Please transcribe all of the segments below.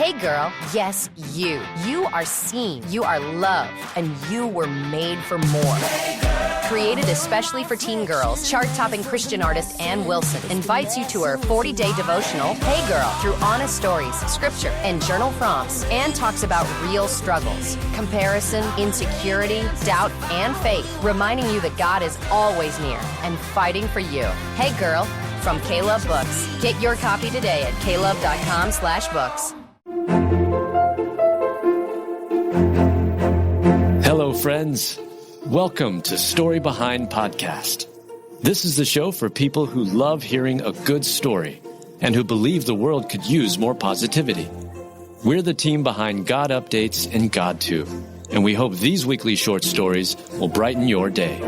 Hey girl, yes, you. You are seen, you are loved, and you were made for more. Created especially for teen girls, chart-topping Christian artist Ann Wilson invites you to her 40-day devotional, Hey Girl, through honest stories, scripture, and journal prompts. Ann talks about real struggles, comparison, insecurity, doubt, and faith, reminding you that God is always near and fighting for you. Hey Girl, from K-Love Books. Get your copy today at klove.com/books. Hello, friends. Welcome to Story Behind Podcast. This is the show for people who love hearing a good story and who believe the world could use more positivity. We're the team behind GodUpdates and God2, and we hope these weekly short stories will brighten your day.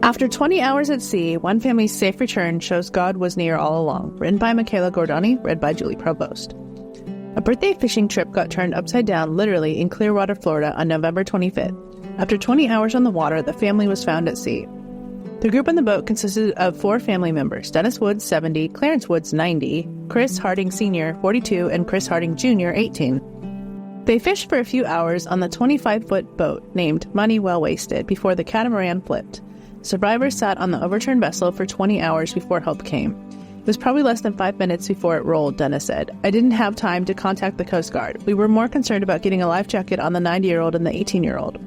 After 20 hours at sea, one family's safe return shows God was near all along. Written by Michaela Gordoni, read by Julie Provost. A birthday fishing trip got turned upside down literally in Clearwater, Florida on November 25th. After 20 hours on the water, the family was found at sea. The group on the boat consisted of 4 family members: Dennis Woods, 70, Clarence Woods, 90, Chris Harding Sr., 42, and Chris Harding Jr., 18. They fished for a few hours on the 25-foot boat named Money Well Wasted before the catamaran flipped. Survivors sat on the overturned vessel for 20 hours before help came. It was probably less than 5 minutes before it rolled, Dennis said. I didn't have time to contact the Coast Guard. We were more concerned about getting a life jacket on the 90-year-old and the 18-year-old.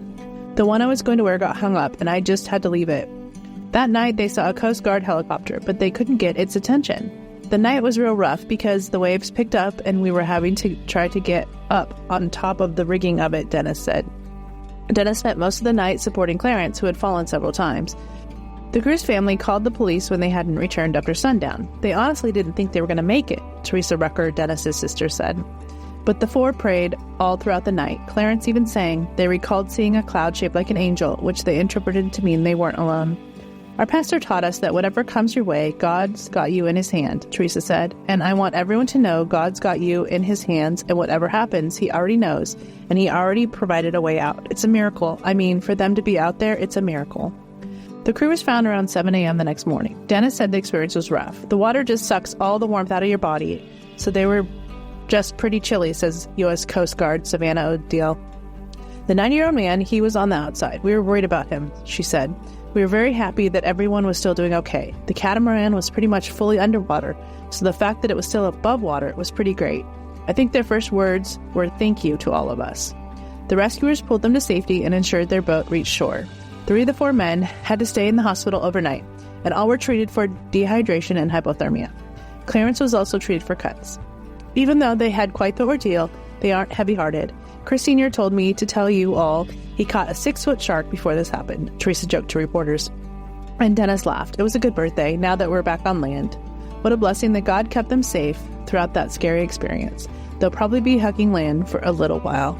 The one I was going to wear got hung up, and I just had to leave it. That night, they saw a Coast Guard helicopter, but they couldn't get its attention. The night was real rough because the waves picked up, and we were having to try to get up on top of the rigging of it, Dennis said. Dennis spent most of the night supporting Clarence, who had fallen several times. The crew's family called the police when they hadn't returned after sundown. They honestly didn't think they were going to make it, Teresa Rucker, Dennis's sister, said. But the 4 prayed all throughout the night. Clarence even sang. They recalled seeing a cloud shaped like an angel, which they interpreted to mean they weren't alone. Our pastor taught us that whatever comes your way, God's got you in his hand, Teresa said. And I want everyone to know God's got you in his hands, and whatever happens, he already knows, and he already provided a way out. It's a miracle. I mean, for them to be out there, it's a miracle. The crew was found around 7 a.m. the next morning. Dennis said the experience was rough. The water just sucks all the warmth out of your body, so they were just pretty chilly, says U.S. Coast Guard Savannah O'Deal. The 90-year-old man, he was on the outside. We were worried about him, she said. We were very happy that everyone was still doing okay. The catamaran was pretty much fully underwater, so the fact that it was still above water was pretty great. I think their first words were thank you to all of us. The rescuers pulled them to safety and ensured their boat reached shore. 3 of the 4 men had to stay in the hospital overnight, and all were treated for dehydration and hypothermia. Clarence was also treated for cuts. Even though they had quite the ordeal, they aren't heavy-hearted. Chris Sr. told me to tell you all he caught a 6-foot shark before this happened, Teresa joked to reporters. And Dennis laughed. It was a good birthday, now that we're back on land. What a blessing that God kept them safe throughout that scary experience. They'll probably be hugging land for a little while.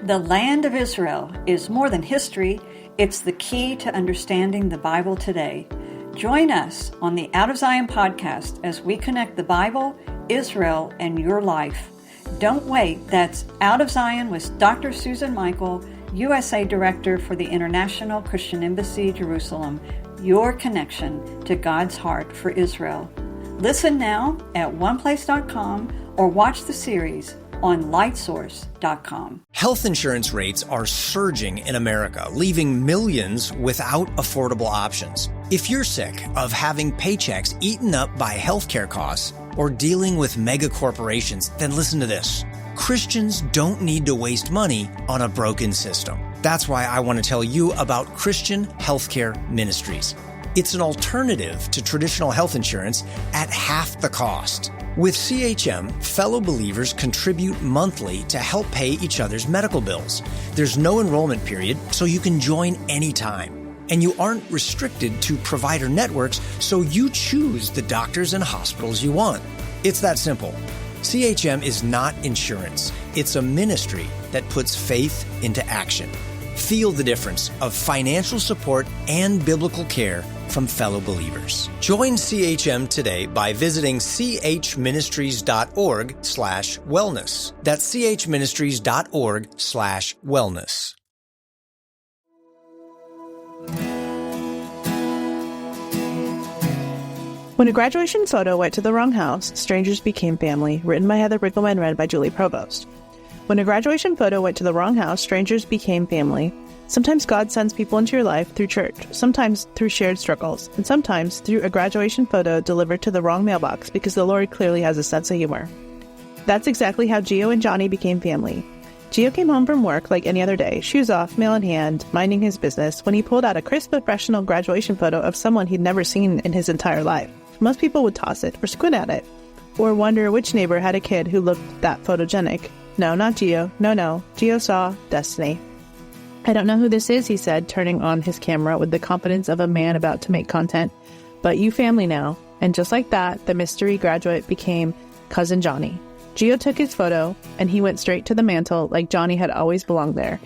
The land of Israel is more than history, it's the key to understanding the Bible today. Join us on the Out of Zion podcast as we connect the Bible, Israel, and your life. Don't wait, that's Out of Zion with Dr. Susan Michael, USA Director for the International Christian Embassy, Jerusalem, your connection to God's heart for Israel. Listen now at oneplace.com or watch the series on lightsource.com. Health insurance rates are surging in America, leaving millions without affordable options. If you're sick of having paychecks eaten up by healthcare costs or dealing with mega corporations, then listen to this. Christians don't need to waste money on a broken system. That's why I want to tell you about Christian Healthcare Ministries. It's an alternative to traditional health insurance at half the cost. With CHM, fellow believers contribute monthly to help pay each other's medical bills. There's no enrollment period, so you can join anytime. And you aren't restricted to provider networks, so you choose the doctors and hospitals you want. It's that simple. CHM is not insurance. It's a ministry that puts faith into action. Feel the difference of financial support and biblical care from fellow believers. Join CHM today by visiting chministries.org/wellness. That's chministries.org/wellness. When a graduation photo went to the wrong house, strangers became family, written by Heather Riggleman, read by Julie Provost. When a graduation photo went to the wrong house, strangers became family. Sometimes God sends people into your life through church, sometimes through shared struggles, and sometimes through a graduation photo delivered to the wrong mailbox because the Lord clearly has a sense of humor. That's exactly how Gio and Johnny became family. Gio came home from work like any other day, shoes off, mail in hand, minding his business, when he pulled out a crisp professional graduation photo of someone he'd never seen in his entire life. Most people would toss it or squint at it, or wonder which neighbor had a kid who looked that photogenic. No, not Gio. No. Gio saw destiny. I don't know who this is, he said, turning on his camera with the confidence of a man about to make content. But you family now. And just like that, the mystery graduate became Cousin Johnny. Gio took his photo, and he went straight to the mantle like Johnny had always belonged there.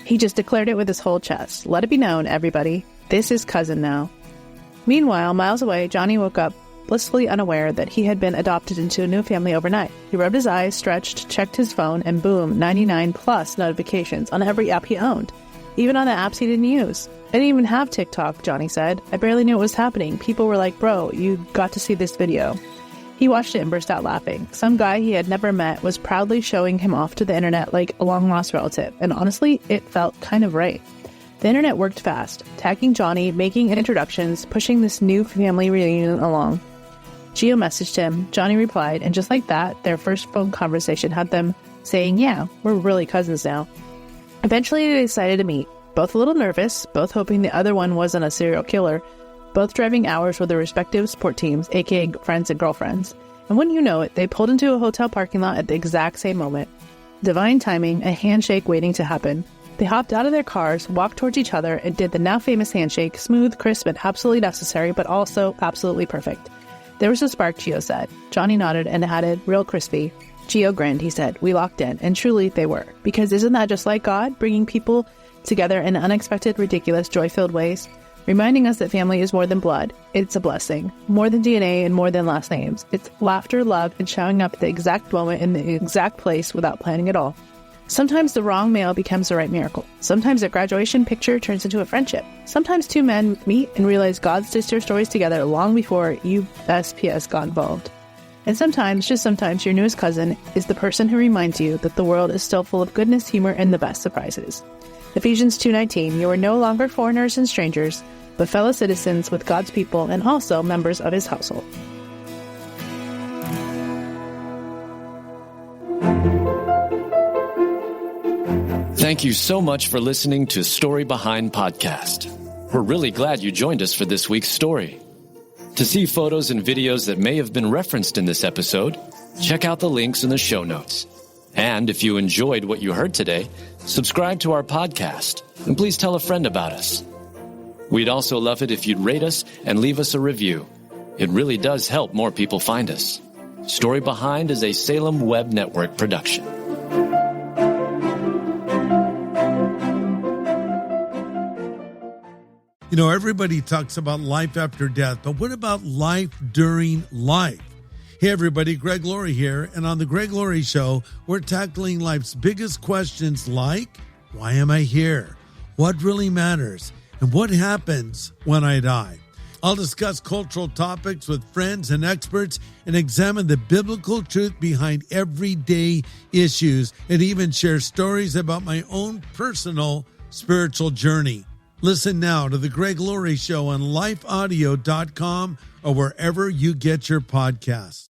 He just declared it with his whole chest. Let it be known, everybody. This is Cousin now. Meanwhile, miles away, Johnny woke up, blissfully unaware that he had been adopted into a new family overnight. He rubbed his eyes, stretched, checked his phone, and boom, 99 plus notifications on every app he owned, even on the apps he didn't use. I didn't even have TikTok, Johnny said. I barely knew what was happening. People were like, bro, you got to see this video. He watched it and burst out laughing. Some guy he had never met was proudly showing him off to the internet like a long-lost relative, and honestly, it felt kind of right. The internet worked fast, tagging Johnny, making introductions, pushing this new family reunion along. Gio messaged him, Johnny replied, and just like that, their first phone conversation had them saying, yeah, we're really cousins now. Eventually, they decided to meet, both a little nervous, both hoping the other one wasn't a serial killer, both driving hours with their respective sport teams, aka friends and girlfriends. And wouldn't you know it, they pulled into a hotel parking lot at the exact same moment. Divine timing, a handshake waiting to happen. They hopped out of their cars, walked towards each other, and did the now famous handshake, smooth, crisp, and absolutely necessary, but also absolutely perfect. There was a spark, Gio said. Johnny nodded and added, real crispy. Gio grinned, he said. We locked in, and truly they were. Because isn't that just like God, bringing people together in unexpected, ridiculous, joy-filled ways? Reminding us that family is more than blood. It's a blessing. More than DNA and more than last names. It's laughter, love, and showing up at the exact moment in the exact place without planning at all. Sometimes the wrong mail becomes the right miracle. Sometimes a graduation picture turns into a friendship. Sometimes two men meet and realize God stitched their stories together long before USPS got involved. And sometimes, just sometimes, your newest cousin is the person who reminds you that the world is still full of goodness, humor, and the best surprises. Ephesians 2:19, you are no longer foreigners and strangers, but fellow citizens with God's people and also members of his household. Thank you so much for listening to Story Behind Podcast. We're really glad you joined us for this week's story. To see photos and videos that may have been referenced in this episode, check out the links in the show notes. And if you enjoyed what you heard today, subscribe to our podcast, and please tell a friend about us. We'd also love it if you'd rate us and leave us a review. It really does help more people find us. Story Behind is a Salem Web Network production. You know, everybody talks about life after death, but what about life during life? Hey everybody, Greg Laurie here, and on the Greg Laurie Show, we're tackling life's biggest questions like, why am I here? What really matters? And what happens when I die? I'll discuss cultural topics with friends and experts and examine the biblical truth behind everyday issues and even share stories about my own personal spiritual journey. Listen now to The Greg Laurie Show on lifeaudio.com or wherever you get your podcasts.